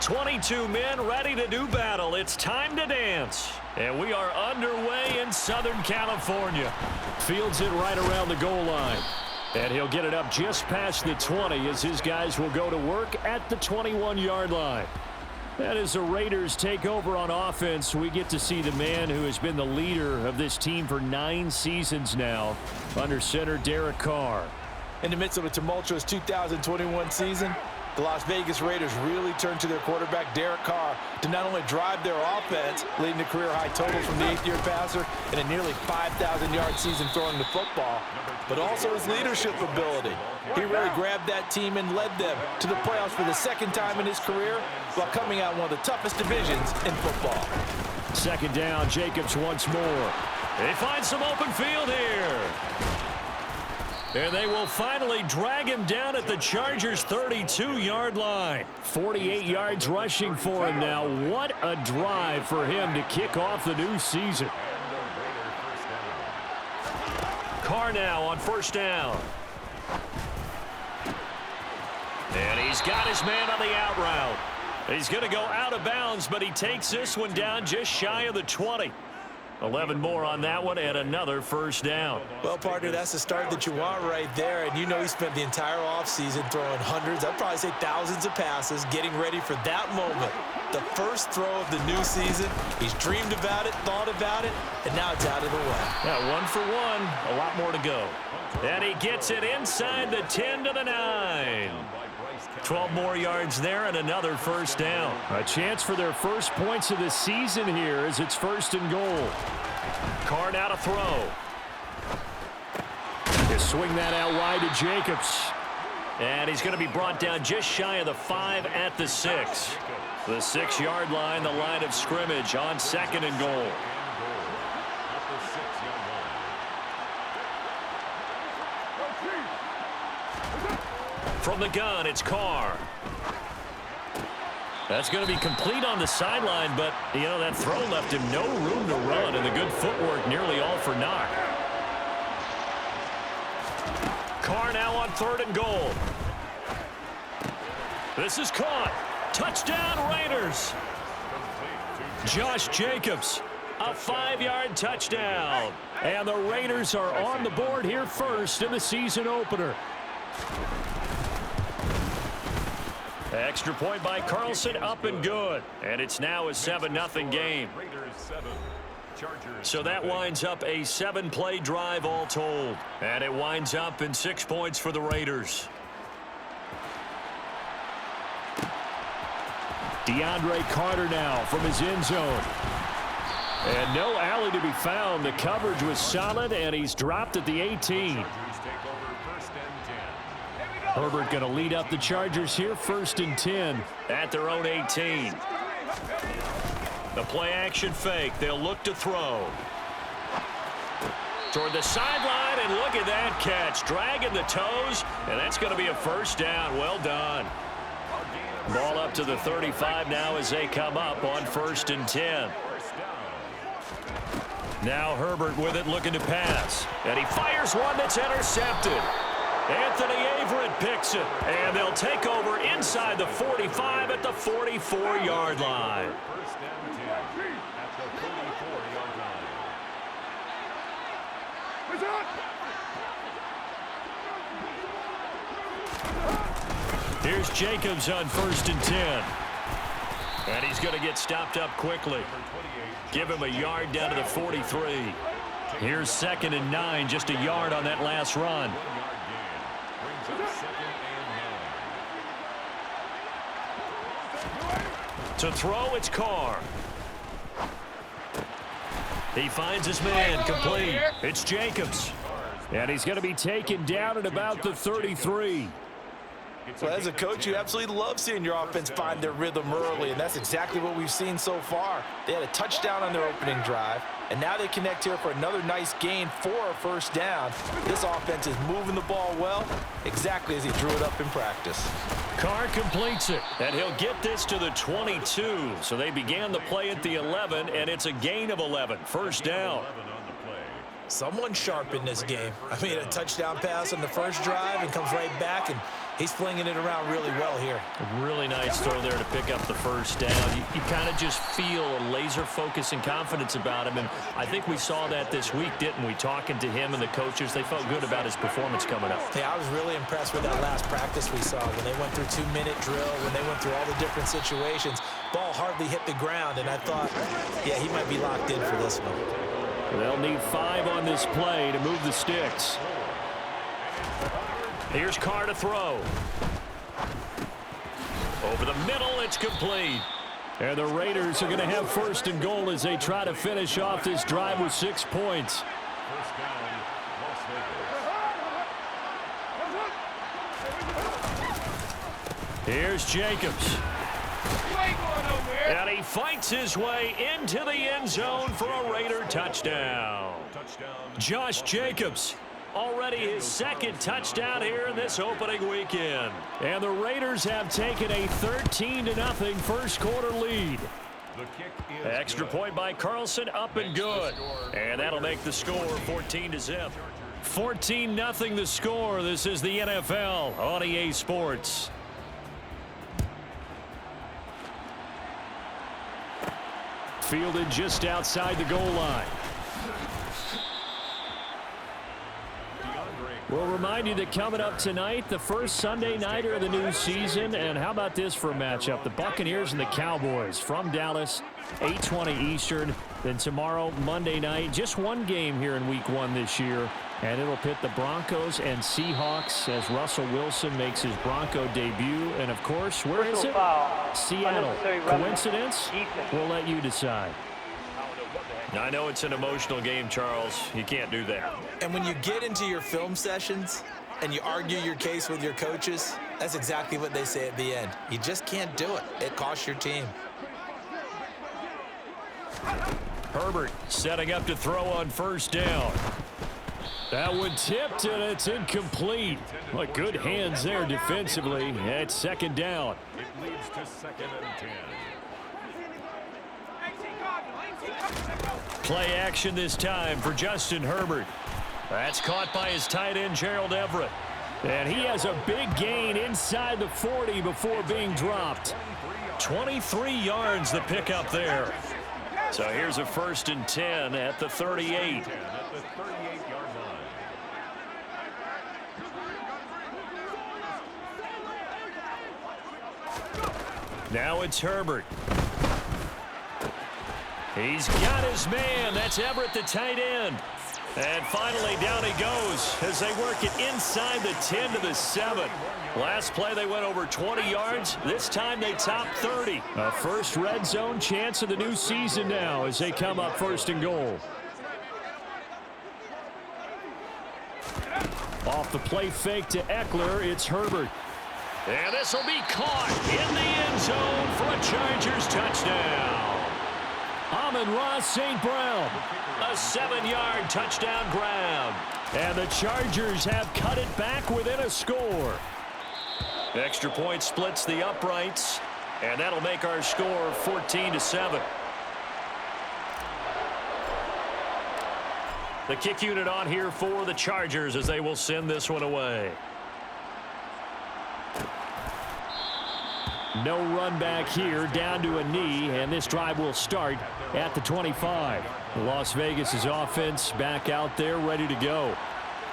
22 men ready to do battle. It's time to dance. And we are underway in Southern California. Fields it right around the goal line. And he'll get it up just past the 20 as his guys will go to work at the 21-yard line. And as the Raiders take over on offense, we get to see the man who has been the leader of this team for 9 seasons now, under center Derek Carr. In the midst of a tumultuous 2021 season, the Las Vegas Raiders really turned to their quarterback, Derek Carr, to not only drive their offense, leading to career-high totals from the 8th-year passer and a nearly 5,000-yard season throwing the football, but also his leadership ability. He really grabbed that team and led them to the playoffs for the 2nd time in his career while coming out in one of the toughest divisions in football. 2nd down, Jacobs once more. They find some open field here. And they will finally drag him down at the Chargers' 32-yard line. 48 yards rushing for him now. What a drive for him to kick off the new season. Carr now on 1st down. And he's got his man on the out route. He's going to go out of bounds, but he takes this one down just shy of the 20. 11 more on that one and another 1st down. Well, partner, that's the start that you want right there. And you know he spent the entire offseason throwing hundreds, I'd probably say thousands of passes, getting ready for that moment. The first throw of the new season. He's dreamed about it, thought about it, and now it's out of the way. Yeah, 1 for 1. A lot more to go. And he gets it inside the 10 to the 9. 12 more yards there and another 1st down. A chance for their first points of the season here as it's 1st and goal. Carr now to throw. They swing that out wide to Jacobs. And he's going to be brought down just shy of the 5 at the 6. The 6-yard line, the line of scrimmage on 2nd and goal. From the gun, it's Carr. That's going to be complete on the sideline, but, you know, that throw left him no room to run, and the good footwork nearly all for naught. Carr now on 3rd and goal. This is caught. Touchdown, Raiders. Josh Jacobs, a 5-yard touchdown. And the Raiders are on the board here first in the season opener. Extra point by Carlson, up and good. And it's now a 7-0 game. So that winds up a 7-play drive all told. And it winds up in 6 points for the Raiders. DeAndre Carter now from his end zone. And no alley to be found. The coverage was solid, and he's dropped at the 18. Herbert going to lead up the Chargers here, 1st and 10 at their own 18. The play-action fake. They'll look to throw. Toward the sideline, and look at that catch. Dragging the toes, and that's going to be a 1st down. Well done. Ball up to the 35 now as they come up on 1st and 10. Now Herbert with it, looking to pass. And he fires one that's intercepted. Anthony Averett picks it, and they'll take over inside the 45 at the 44-yard line. Here's Jacobs on 1st and 10. And he's going to get stopped up quickly. Give him a yard down to the 43. Here's 2nd and 9, just a yard on that last run. To throw, it's Carr. He finds his man, complete. It's Jacobs. And he's going to be taken down at about the 33. Well, as a coach, you absolutely love seeing your offense find their rhythm early, and that's exactly what we've seen so far. They had a touchdown on their opening drive, and now they connect here for another nice gain for a 1st down. This offense is moving the ball well, exactly as he drew it up in practice. Carr completes it, and he'll get this to the 22. So they began the play at the 11, and it's a gain of 11. 1st down. Someone sharp in this game. I mean, a touchdown pass on the first drive and comes right back, and he's flinging it around really well here. A really nice throw there to pick up the first down. You kind of just feel a laser focus and confidence about him, and I think we saw that this week, didn't we? Talking to him and the coaches, they felt good about his performance coming up. Yeah, I was really impressed with that last practice we saw when they went through 2-minute drill, when they went through all the different situations. Ball hardly hit the ground, and I thought, yeah, he might be locked in for this one. They'll need 5 on this play to move the sticks. Here's Carr to throw. Over the middle, it's complete. And the Raiders are going to have 1st and goal as they try to finish off this drive with 6 points. Here's Jacobs. And he fights his way into the end zone for a Raider touchdown. Josh Jacobs, already his 2nd touchdown here in this opening weekend. And the Raiders have taken a 13-0 first quarter lead. Extra point by Carlson, up and good. And that'll make the score 14-0. 14-0 the score. This is the NFL on EA Sports. Fielded just outside the goal line. We'll remind you that coming up tonight, the first Sunday nighter of the new season. And how about this for a matchup? The Buccaneers and the Cowboys from Dallas, 8:20 Eastern. Then tomorrow, Monday night, just one game here in Week 1 this year. And it'll pit the Broncos and Seahawks as Russell Wilson makes his Bronco debut. And, of course, where is it? Seattle. Coincidence? We'll let you decide. I know it's an emotional game, Charles. You can't do that. And when you get into your film sessions and you argue your case with your coaches, that's exactly what they say at the end. You just can't do it. It costs your team. Herbert setting up to throw on 1st down. That one tipped, and it's incomplete. What good hands there defensively at 2nd down. It leads to 2nd and 10. Play action this time for Justin Herbert. That's caught by his tight end, Gerald Everett. And he has a big gain inside the 40 before being dropped. 23 yards the pickup there. So here's a 1st and 10 at the 38. Now it's Herbert. He's got his man. That's Everett, the tight end. And finally, down he goes as they work it inside the 10 to the 7. Last play, they went over 20 yards. This time, they topped 30. A first red zone chance of the new season now as they come up 1st and goal. Off the play fake to Eckler, it's Herbert. And this will be caught in the end zone for a Chargers touchdown. Amon-Ra St. Brown, a 7-yard touchdown grab. And the Chargers have cut it back within a score. Extra point splits the uprights, and that'll make our score 14-7. The kick unit on here for the Chargers as they will send this one away. No run back here, down to a knee, and this drive will start at the 25. Las Vegas' offense back out there ready to go.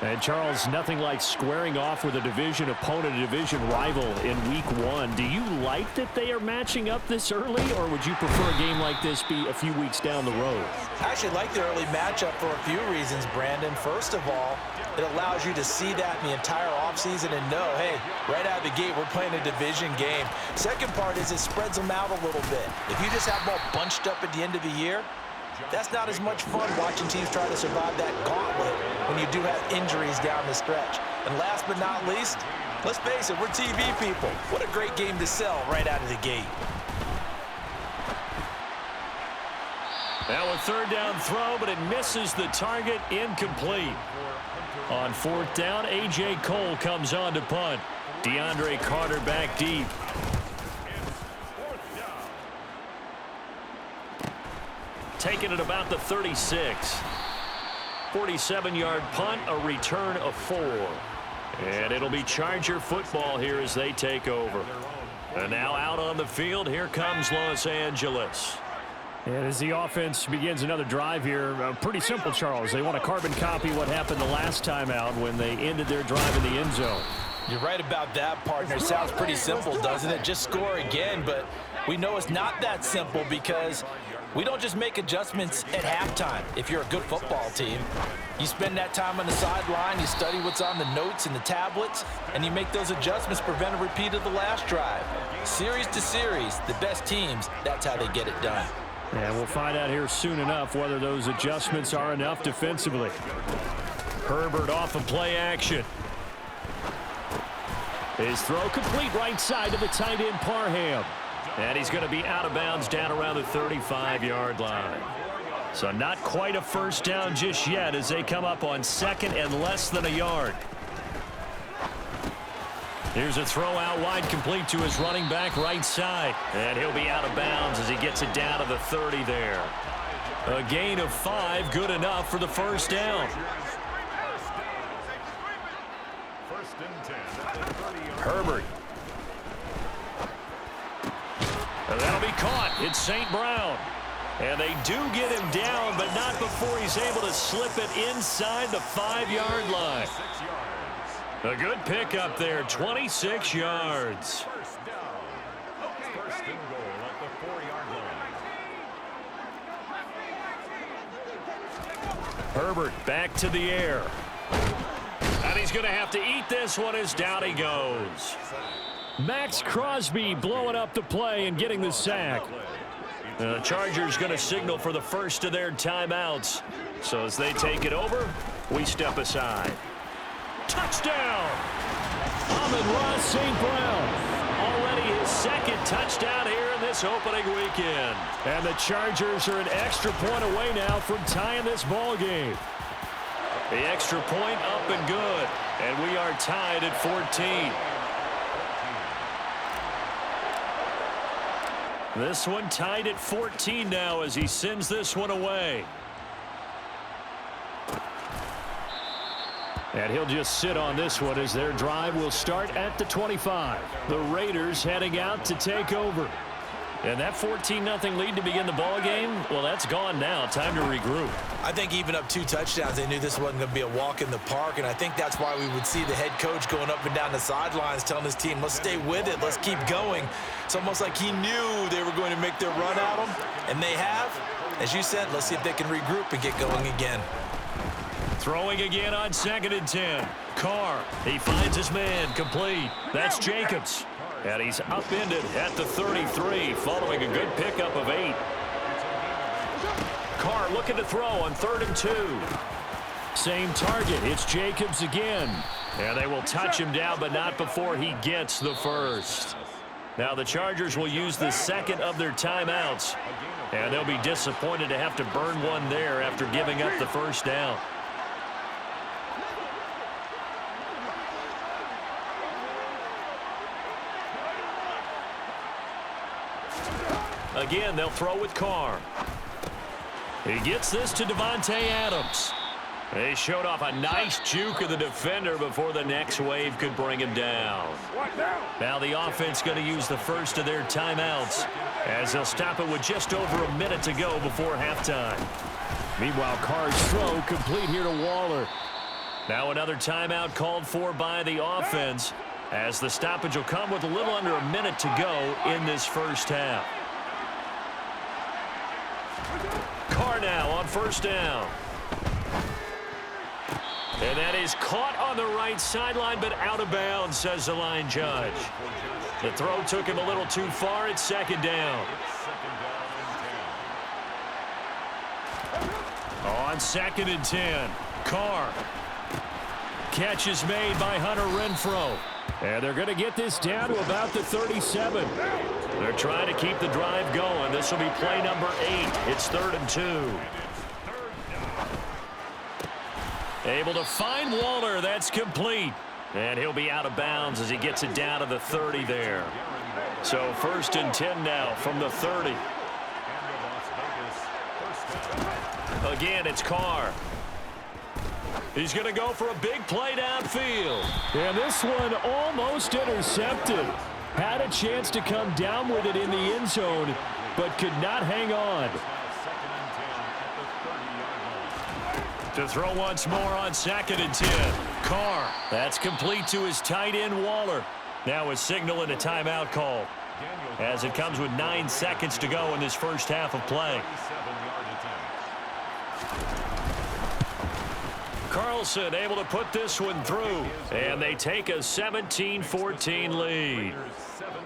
And Charles, nothing like squaring off with a division opponent, a division rival in Week 1. Do you like that they are matching up this early, or would you prefer a game like this be a few weeks down the road? I actually like the early matchup for a few reasons, Brandon. First of all, it allows you to see that in the entire offseason and know, hey, right out of the gate, we're playing a division game. Second part is it spreads them out a little bit. If you just have them all bunched up at the end of the year, that's not as much fun watching teams try to survive that gauntlet when you do have injuries down the stretch. And last but not least, let's face it, we're TV people. What a great game to sell right out of the gate. Now a 3rd down throw, but it misses the target, incomplete. On 4th down, A.J. Cole comes on to punt. DeAndre Carter back deep. Taking it about the 36. 47-yard punt, a return of 4. And it'll be Charger football here as they take over. And now out on the field, here comes Los Angeles. And as the offense begins another drive here, pretty simple, Charles. They want to carbon copy what happened the last time out when they ended their drive in the end zone. You're right about that, partner. Sounds pretty simple, doesn't it? Just score again, but we know it's not that simple because we don't just make adjustments at halftime. If you're a good football team, you spend that time on the sideline, you study what's on the notes and the tablets, and you make those adjustments, prevent a repeat of the last drive. Series to series, the best teams, that's how they get it done. And we'll find out here soon enough whether those adjustments are enough defensively. Herbert off of play action. His throw complete right side to the tight end Parham. And he's going to be out of bounds down around the 35-yard line. So not quite a first down just yet as they come up on second and less than a yard. Here's a throw out wide complete to his running back right side. And he'll be out of bounds as he gets it down to the 30 there. A gain of 5, good enough for the first down. Herbert. And that'll be caught. It's St. Brown. And they do get him down, but not before he's able to slip it inside the 5-yard line. A good pickup there, 26 yards. First and goal at the 4-yard line. Herbert back to the air. And he's going to have to eat this one as down he goes. Max Crosby blowing up the play and getting the sack. The Chargers going to signal for the first of their timeouts. So as they take it over, we step aside. Touchdown! Amon-Ra St. Brown. Already his second touchdown here in this opening weekend. And the Chargers are an extra point away now from tying this ball game. The extra point up and good. And we are tied at 14. This one tied at 14 now as he sends this one away. And he'll just sit on this one as their drive will start at the 25. The Raiders heading out to take over. And that 14-0 lead to begin the ball game, well, that's gone now. Time to regroup. I think even up 2 touchdowns, they knew this wasn't going to be a walk in the park, and I think that's why we would see the head coach going up and down the sidelines telling his team, let's stay with it, let's keep going. It's almost like he knew they were going to make their run at him, and they have. As you said, let's see if they can regroup and get going again. Throwing again on 2nd and 10. Carr, he finds his man, complete. That's Jacobs. And he's upended at the 33 following a good pickup of 8. Carr looking to throw on 3rd and 2. Same target. It's Jacobs again. And they will touch him down, but not before he gets the first. Now the Chargers will use the second of their timeouts. And they'll be disappointed to have to burn one there after giving up the first down. Again, they'll throw with Carr. He gets this to Davante Adams. They showed off a nice juke of the defender before the next wave could bring him down. Now the offense going to use the first of their timeouts as they'll stop it with just over a minute to go before halftime. Meanwhile, Carr's throw complete here to Waller. Now another timeout called for by the offense as the stoppage will come with a little under a minute to go in this first half. Carr now on first down. And that is caught on the right sideline, but out of bounds, says the line judge. The throw took him a little too far. It's 2nd down. On 2nd and 10, Carr. Catch is made by Hunter Renfrow. And they're going to get this down to about the 37. They're trying to keep the drive going. This will be play number 8. It's 3rd and 2. Able to find Waller. That's complete. And he'll be out of bounds as he gets it down to the 30 there. So 1st and 10 now from the 30. Again, it's Carr. He's going to go for a big play downfield. And this one almost intercepted. Had a chance to come down with it in the end zone, but could not hang on. To throw once more on 2nd and 10. Carr. That's complete to his tight end, Waller. Now a signal and a timeout call, as it comes with 9 seconds to go in this first half of play. Carlson able to put this one through, and they take a 17-14 lead.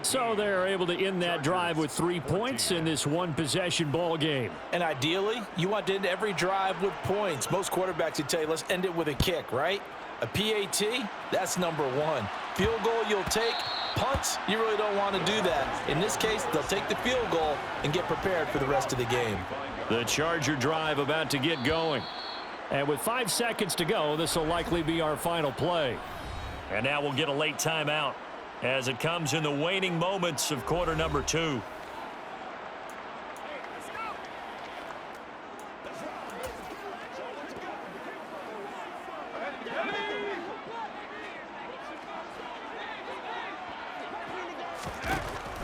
So they're able to end that drive with 3 points in this one-possession ball game. And ideally, you want to end every drive with points. Most quarterbacks would tell you, let's end it with a kick, right? A PAT, that's number 1. Field goal you'll take. Punts, you really don't want to do that. In this case, they'll take the field goal and get prepared for the rest of the game. The Charger drive about to get going. And with 5 seconds to go, this will likely be our final play. And now we'll get a late timeout as it comes in the waning moments of quarter number 2.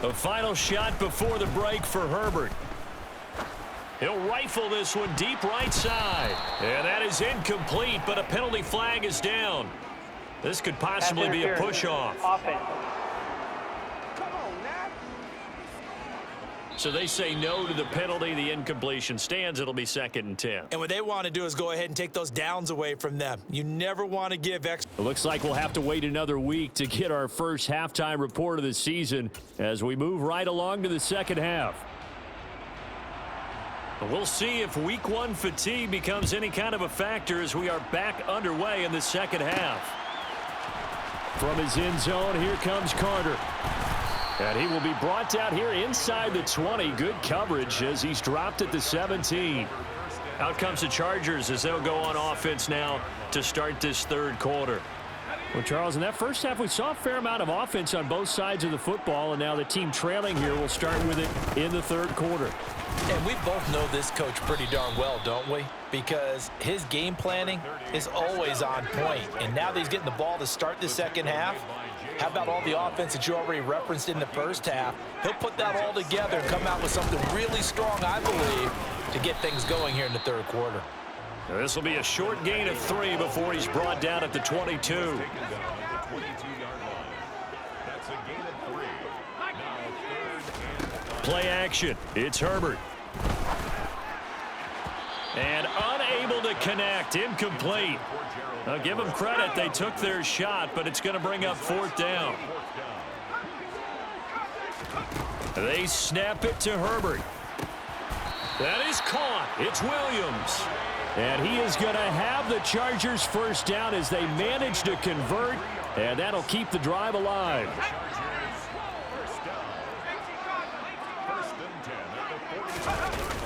A final shot before the break for Herbert. He'll rifle this one deep right side. And that is incomplete, but a penalty flag is down. This could possibly be a push-off. So they say no to the penalty. The incompletion stands. It'll be 2nd and 10. And what they want to do is go ahead and take those downs away from them. You never want to give extra. It looks like we'll have to wait another week to get our first halftime report of the season as we move right along to the second half. We'll see if week 1 fatigue becomes any kind of a factor as we are back underway in the second half. From his end zone, here comes Carter. And he will be brought down here inside the 20. Good coverage as he's dropped at the 17. Out comes the Chargers as they'll go on offense now to start this third quarter. Well, Charles, in that first half, we saw a fair amount of offense on both sides of the football, and now the team trailing here will start with it in the third quarter. And we both know this coach pretty darn well, don't we? Because his game planning is always on point. And now that he's getting the ball to start the second half, how about all the offense that you already referenced in the first half? He'll put that all together and come out with something really strong, I believe, to get things going here in the third quarter. This will be a short gain of 3 before he's brought down at the 22. Play action. It's Herbert. And unable to connect. Incomplete. I'll give them credit. They took their shot, but it's going to bring up 4th down. They snap it to Herbert. That is caught. It's Williams. And he is going to have the Chargers first down as they manage to convert, and that'll keep the drive alive.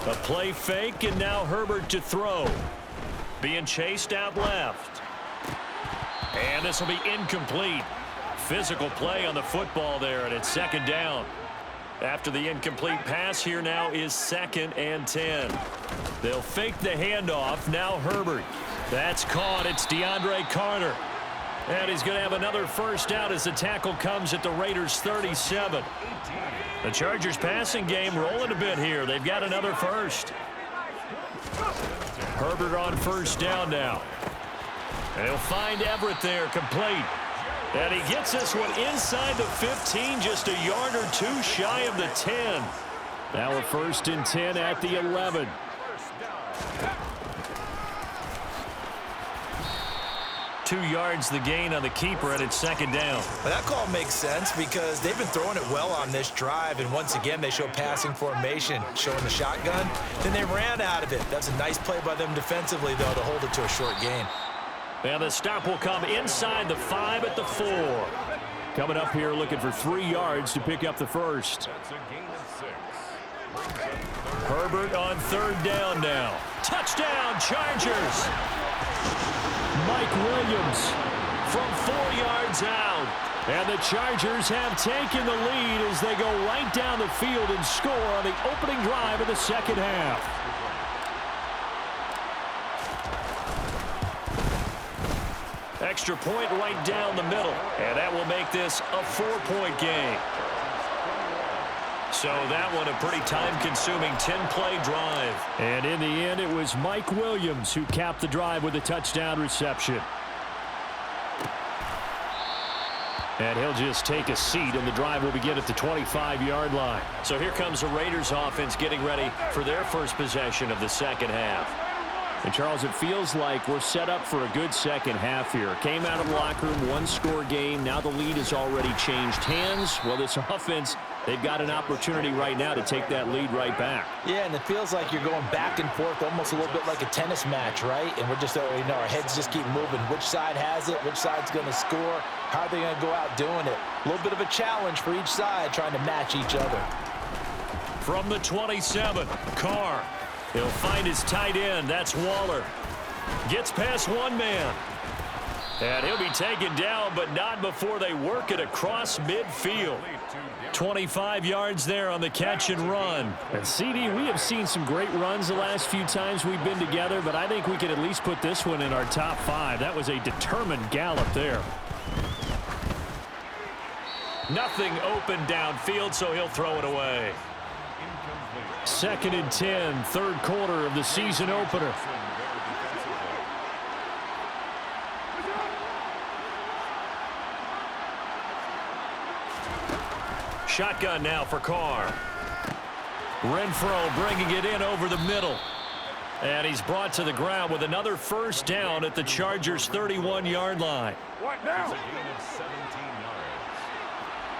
A play fake, and now Herbert to throw. Being chased out left. And this will be incomplete. Physical play on the football there, and it's 2nd down. After the incomplete pass, here now is 2nd and 10. They'll fake the handoff. Now Herbert. That's caught. It's DeAndre Carter. And he's going to have another first down as the tackle comes at the Raiders' 37. The Chargers passing game rolling a bit here. They've got another first. Herbert on first down now. And he'll find Everett there, complete. And he gets this one inside the 15, just a yard or 2 shy of the 10. Now a 1st and 10 at the 11. Two yards the gain on the keeper, and it's 2nd down. Well, that call makes sense because they've been throwing it well on this drive, and once again they show passing formation, showing the shotgun. Then they ran out of it. That's a nice play by them defensively, though, to hold it to a short gain. And the stop will come inside the 5 at the 4. Coming up here looking for 3 yards to pick up the first. Herbert on 3rd down now. Touchdown, Chargers. Mike Williams from 4 yards out. And the Chargers have taken the lead as they go right down the field and score on the opening drive of the second half. extra point right down the middle. And that will make this a 4-point game. So that one a pretty time-consuming 10-play drive. And in the end, it was Mike Williams who capped the drive with a touchdown reception. And he'll just take a seat, and the drive will begin at the 25-yard line. So here comes the Raiders offense getting ready for their first possession of the second half. And, Charles, it feels like we're set up for a good second half here. Came out of the locker room, one-score game. Now the lead has already changed hands. Well, this offense, they've got an opportunity right now to take that lead right back. Yeah, and it feels like you're going back and forth, almost a little bit like a tennis match, right? And we're just, our heads just keep moving. Which side has it? Which side's going to score? How are they going to go out doing it? A little bit of a challenge for each side, trying to match each other. From the 27, Carr. He'll find his tight end. That's Waller. Gets past one man. And he'll be taken down, but not before they work it across midfield. 25 yards there on the catch and run. And, CD, we have seen some great runs the last few times we've been together, but I think we can at least put this one in our top 5. That was a determined gallop there. Nothing open downfield, so he'll throw it away. 2nd and 10, third quarter of the season opener. Shotgun now for Carr. Renfro bringing it in over the middle. And he's brought to the ground with another first down at the Chargers' 31-yard line. What now? It's a gain of 17 yards.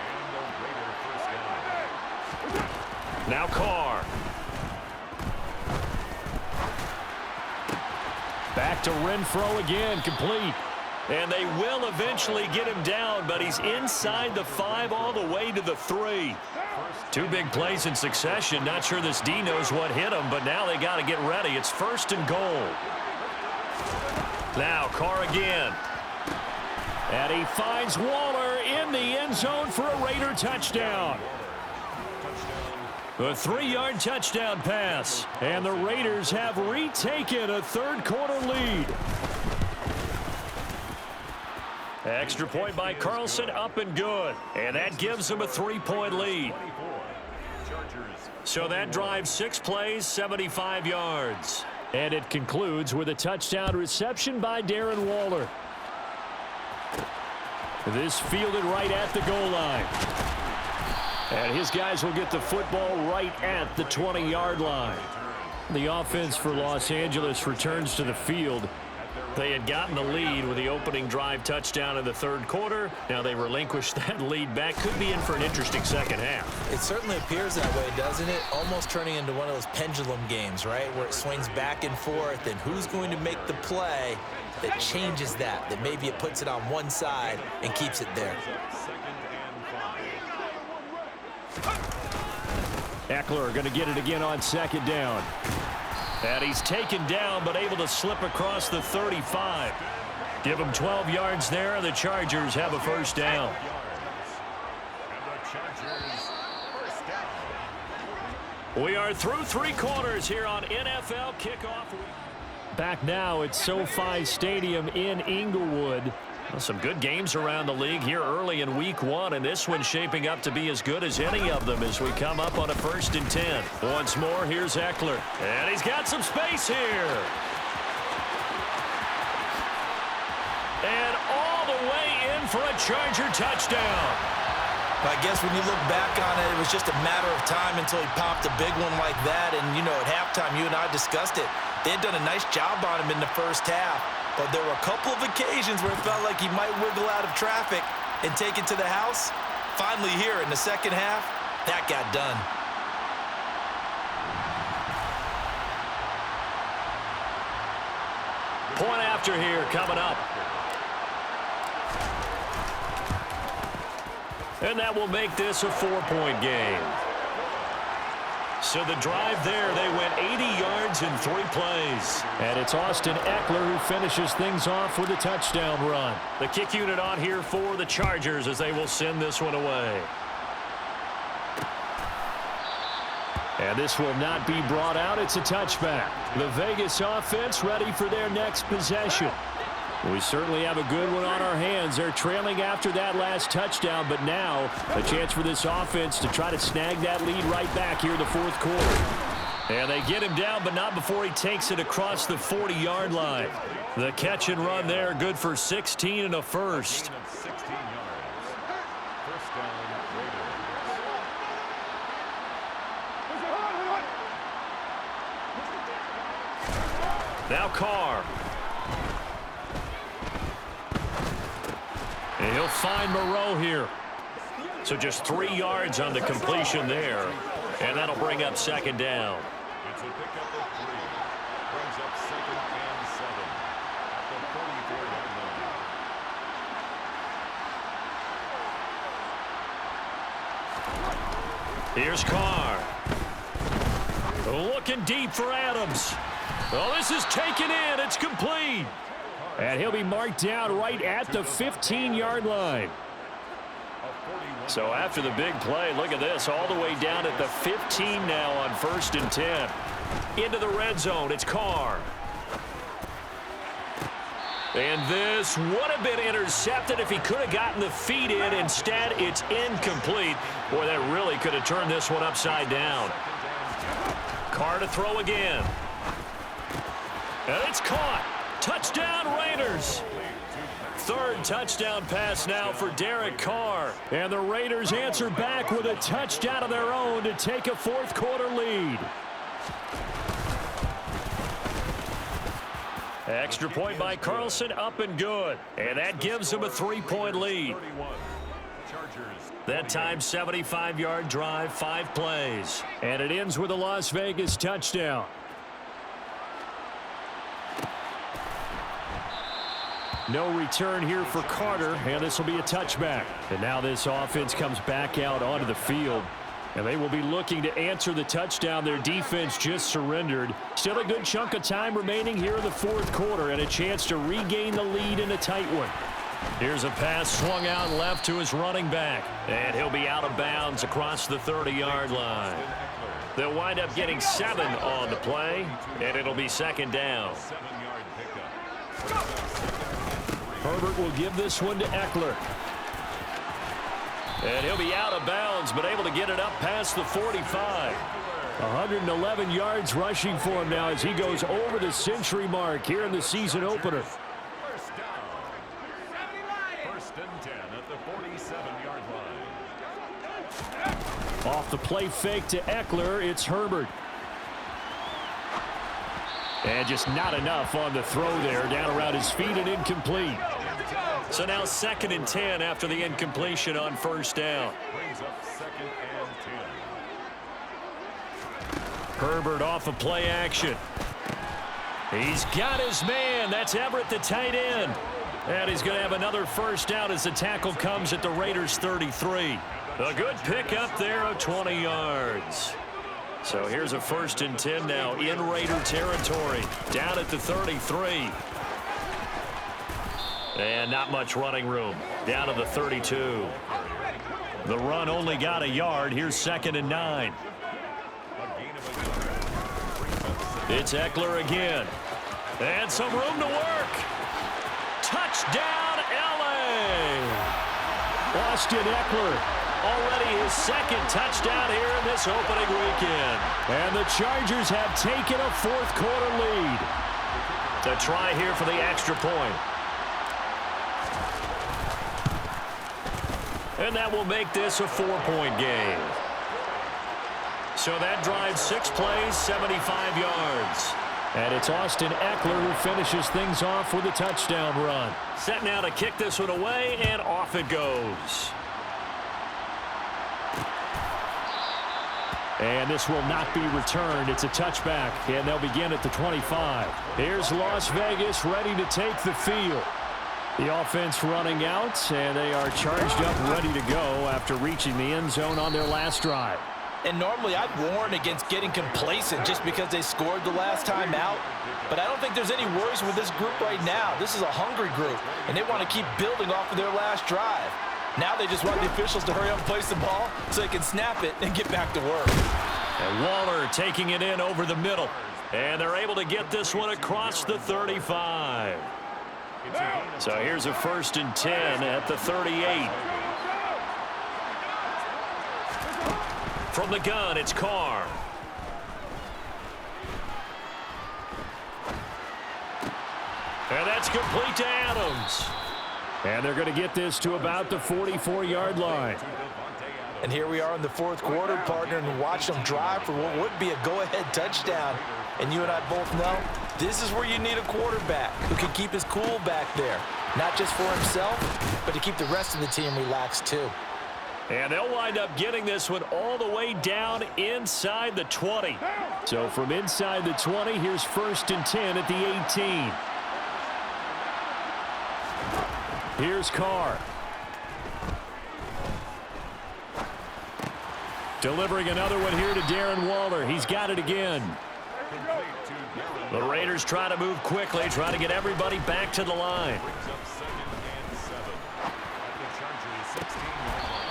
And the Raider first down. Now Carr. Back to Renfro again, complete. And they will eventually get him down, but he's inside the 5 all the way to the 3. 2 big plays in succession. Not sure this D knows what hit him, but now they got to get ready. It's 1st and goal. Now Carr again. And he finds Waller in the end zone for a Raider touchdown. A 3-yard touchdown pass. And the Raiders have retaken a third quarter lead. Extra point by Carlson, up and good. And that gives them a 3-point lead. So that drives 6 plays, 75 yards. And it concludes with a touchdown reception by Darren Waller. This fielded right at the goal line. And his guys will get the football right at the 20-yard line. The offense for Los Angeles returns to the field. They had gotten the lead with the opening drive touchdown in the third quarter. Now they relinquish that lead back. Could be in for an interesting second half. It certainly appears that way, doesn't it? Almost turning into one of those pendulum games, right? Where it swings back and forth, and who's going to make the play that changes that maybe it puts it on one side and keeps it there. Eckler going to get it again on 2nd down. And he's taken down, but able to slip across the 35. Give him 12 yards there, and the Chargers have a first down. We are through 3 quarters here on NFL Kickoff. Back now at SoFi Stadium in Inglewood. Well, some good games around the league here early in week 1, and this one's shaping up to be as good as any of them as we come up on a 1st and 10. Once more, here's Eckler. And he's got some space here. And all the way in for a Charger touchdown. I guess when you look back on it, it was just a matter of time until he popped a big one like that. And, you know, at halftime, you and I discussed it. They had done a nice job on him in the first half. But there were a couple of occasions where it felt like he might wiggle out of traffic and take it to the house. Finally here in the second half, that got done. Point after here coming up. And that will make this a 4-point game. So the drive there, they went 80 yards in 3 plays. And it's Austin Eckler who finishes things off with a touchdown run. The kick unit on here for the Chargers as they will send this one away. And this will not be brought out. It's a touchback. The Vegas offense ready for their next possession. We certainly have a good one on our hands. They're trailing after that last touchdown, but now a chance for this offense to try to snag that lead right back here in the fourth quarter. And they get him down, but not before he takes it across the 40-yard line. The catch and run there, good for 16 and a first. 16 yards. First down, Raiders. Now Carr. And he'll find Moreau here. So just 3 yards on the completion there. And that'll bring up second down. It's a pickup of 3. Brings up second and 7 at the 44-yard line. Here's Carr. Looking deep for Adams. Oh, this is taken in. It's complete. And he'll be marked down right at the 15-yard line. So after the big play, look at this, all the way down at the 15 now on 1st and 10. Into the red zone, it's Carr. And this would have been intercepted if he could have gotten the feet in. Instead, it's incomplete. Boy, that really could have turned this one upside down. Carr to throw again. And it's caught. Touchdown, Raiders. 3rd touchdown pass now for Derek Carr. And the Raiders answer back with a touchdown of their own to take a fourth quarter lead. Extra point by Carlson, up and good. And that gives them a 3-point lead. That time, 75-yard drive, 5 plays. And it ends with a Las Vegas touchdown. No return here for Carter, and this will be a touchback. And now this offense comes back out onto the field, and they will be looking to answer the touchdown their defense just surrendered. Still a good chunk of time remaining here in the fourth quarter, and a chance to regain the lead in a tight one. Here's a pass swung out left to his running back, and he'll be out of bounds across the 30-yard line. They'll wind up getting 7 on the play, and it'll be second down. 7-yard pickup. Herbert will give this one to Eckler. And he'll be out of bounds, but able to get it up past the 45. 111 yards rushing for him now as he goes over the century mark here in the season opener. First down. 1st and 10 at the 47-yard line. Off the play fake to Eckler, it's Herbert. And just not enough on the throw there, down around his feet and incomplete. So now 2nd and 10 after the incompletion on 1st down. Brings up 2nd and 10. Herbert off of play action. He's got his man. That's Everett, the tight end. And he's going to have another first down as the tackle comes at the Raiders' 33. A good pickup there of 20 yards. So here's a 1st and 10 now in Raider territory. Down at the 33. And not much running room. Down to the 32. The run only got a yard. Here's 2nd and 9. It's Eckler again. And some room to work. Touchdown, L.A. Austin Eckler. Already his 2nd touchdown here in this opening weekend. And the Chargers have taken a fourth quarter lead. To try here for the extra point. And that will make this a 4-point game. So that drives 6 plays, 75 yards. And it's Austin Eckler who finishes things off with a touchdown run. Set now to kick this one away, and off it goes. And this will not be returned. It's a touchback, and they'll begin at the 25. Here's Las Vegas ready to take the field. The offense running out, and they are charged up ready to go after reaching the end zone on their last drive. And normally I'd warn against getting complacent just because they scored the last time out. But I don't think there's any worries with this group right now. This is a hungry group, and they want to keep building off of their last drive. Now they just want the officials to hurry up and place the ball so they can snap it and get back to work. And Waller taking it in over the middle. And they're able to get this one across the 35. So here's a 1st and 10 at the 38. From the gun, it's Carr. And that's complete to Adams. And they're going to get this to about the 44-yard line. And here we are in the 4th quarter, partner, and watch them drive for what would be a go-ahead touchdown. And you and I both know this is where you need a quarterback who can keep his cool back there. Not just for himself, but to keep the rest of the team relaxed too. And they'll wind up getting this one all the way down inside the 20. So from inside the 20, here's 1st and 10 at the 18. Here's Carr. Delivering another one here to Darren Waller. He's got it again. The Raiders try to move quickly, try to get everybody back to the line.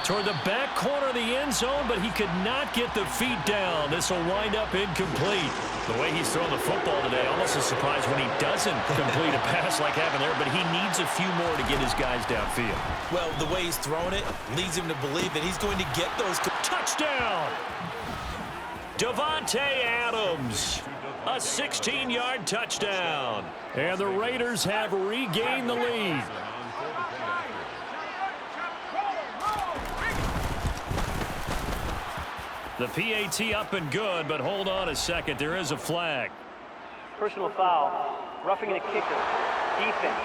Toward the back corner of the end zone, but he could not get the feet down. This will wind up incomplete. The way he's throwing the football today, almost a surprise when he doesn't complete a pass like having there, but he needs a few more to get his guys downfield. Well, the way he's throwing it leads him to believe that he's going to get those. Touchdown! Davante Adams, a 16-yard touchdown. And the Raiders have regained the lead. The PAT up and good, but hold on a second. There is a flag. Personal foul. Roughing the kicker. Defense.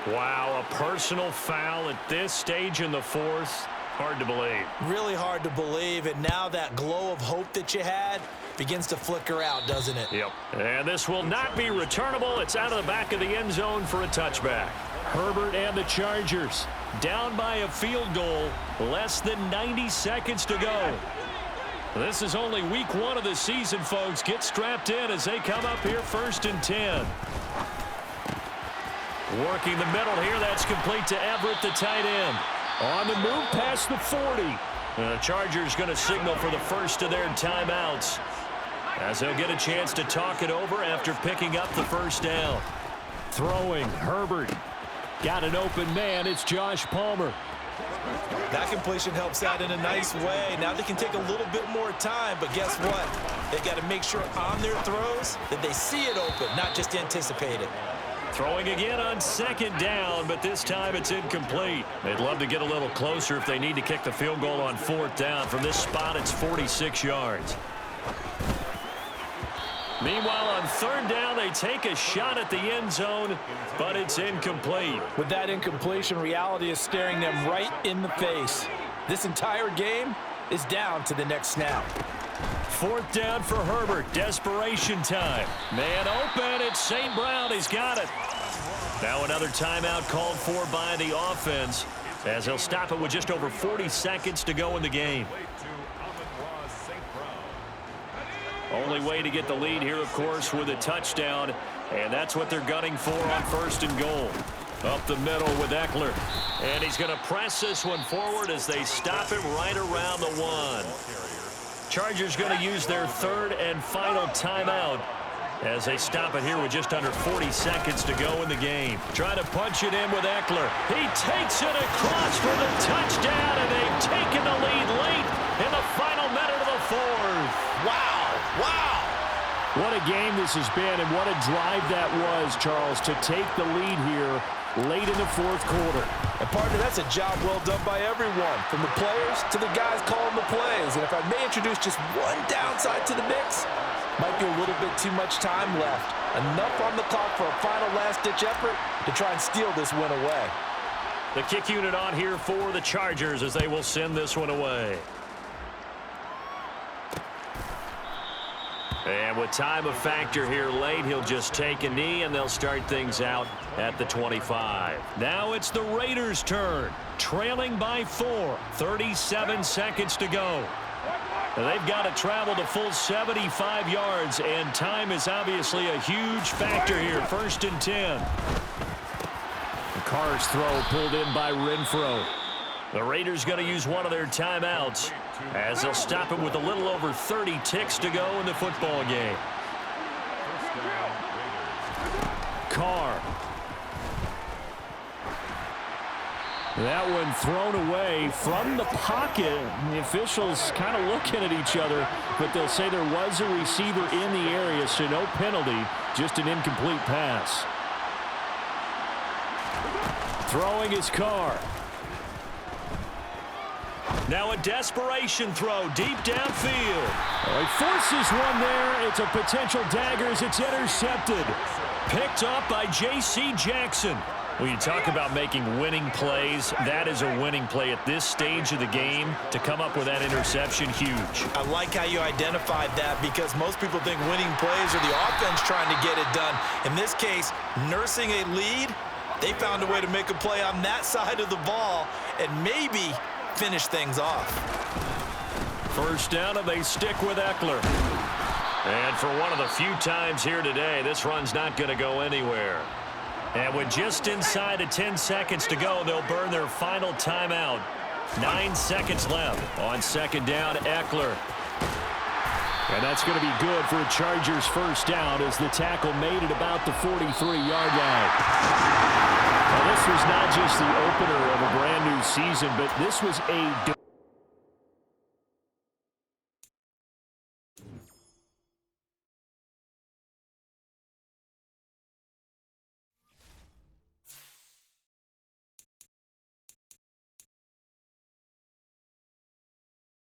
Wow, a personal foul at this stage in the 4th. Hard to believe. Really hard to believe, and now that glow of hope that you had begins to flicker out, doesn't it? Yep. And this will not be returnable. It's out of the back of the end zone for a touchback. Herbert and the Chargers down by a field goal, less than 90 seconds to go. This is only week 1 of the season, folks. Get strapped in as they come up here 1st and 10. Working the middle here, that's complete to Everett, the tight end. On the move past the 40. The Chargers going to signal for the first of their timeouts as they'll get a chance to talk it over after picking up the 1st down. Throwing, Herbert. Got an open man. It's Josh Palmer. That completion helps out in a nice way. Now they can take a little bit more time, but guess what? They got to make sure on their throws that they see it open, not just anticipate it. Throwing again on 2nd down, but this time it's incomplete. They'd love to get a little closer if they need to kick the field goal on 4th down. From this spot, it's 46 yards. Meanwhile, on 3rd down, they take a shot at the end zone, but it's incomplete. With that incompletion, reality is staring them right in the face. This entire game is down to the next snap. 4th down for Herbert. Desperation time. Man open. It's St. Brown. He's got it. Now another timeout called for by the offense as he'll stop it with just over 40 seconds to go in the game. Only way to get the lead here, of course, with a touchdown, and that's what they're gunning for on 1st and goal. Up the middle with Eckler, and he's going to press this one forward as they stop it right around the 1. Chargers going to use their 3rd and final timeout as they stop it here with just under 40 seconds to go in the game. Trying to punch it in with Eckler. He takes it across for the touchdown, and they've taken the lead late in the final minute of the 4th. Wow. Wow. What a game this has been, and what a drive that was, Charles, to take the lead here late in the 4th quarter. And partner, that's a job well done by everyone, from the players to the guys calling the plays. And if I may introduce just one downside to the mix, might be a little bit too much time left. Enough on the clock for a final last-ditch effort to try and steal this win away. The kick unit on here for the Chargers as they will send this one away. And with time a factor here late, he'll just take a knee, and they'll start things out at the 25. Now it's the Raiders' turn, trailing by 4, 37 seconds to go. They've got to travel the full 75 yards, and time is obviously a huge factor here. 1st and 10. Carr's throw pulled in by Renfro. The Raiders going to use one of their timeouts as they'll stop it with a little over 30 ticks to go in the football game. Carr. That one thrown away from the pocket. The officials kind of looking at each other, but they'll say there was a receiver in the area, so no penalty, just an incomplete pass. Throwing his Carr. Now a desperation throw deep downfield. He forces one there. It's a potential dagger as it's intercepted. Picked up by J.C. Jackson. When you talk about making winning plays, that is a winning play at this stage of the game. To come up with that interception, huge. I like how you identified that because most people think winning plays are the offense trying to get it done. In this case, nursing a lead, they found a way to make a play on that side of the ball and maybe finish things off. First down, and they stick with Eckler. And for one of the few times here today, this run's not going to go anywhere. And with just inside of 10 seconds to go, they'll burn their final timeout. 9 seconds left on second down, Eckler. And that's going to be good for a Chargers first down as the tackle made it about the 43-yard line. Now, this was not just the opener of a brand new season, but this was a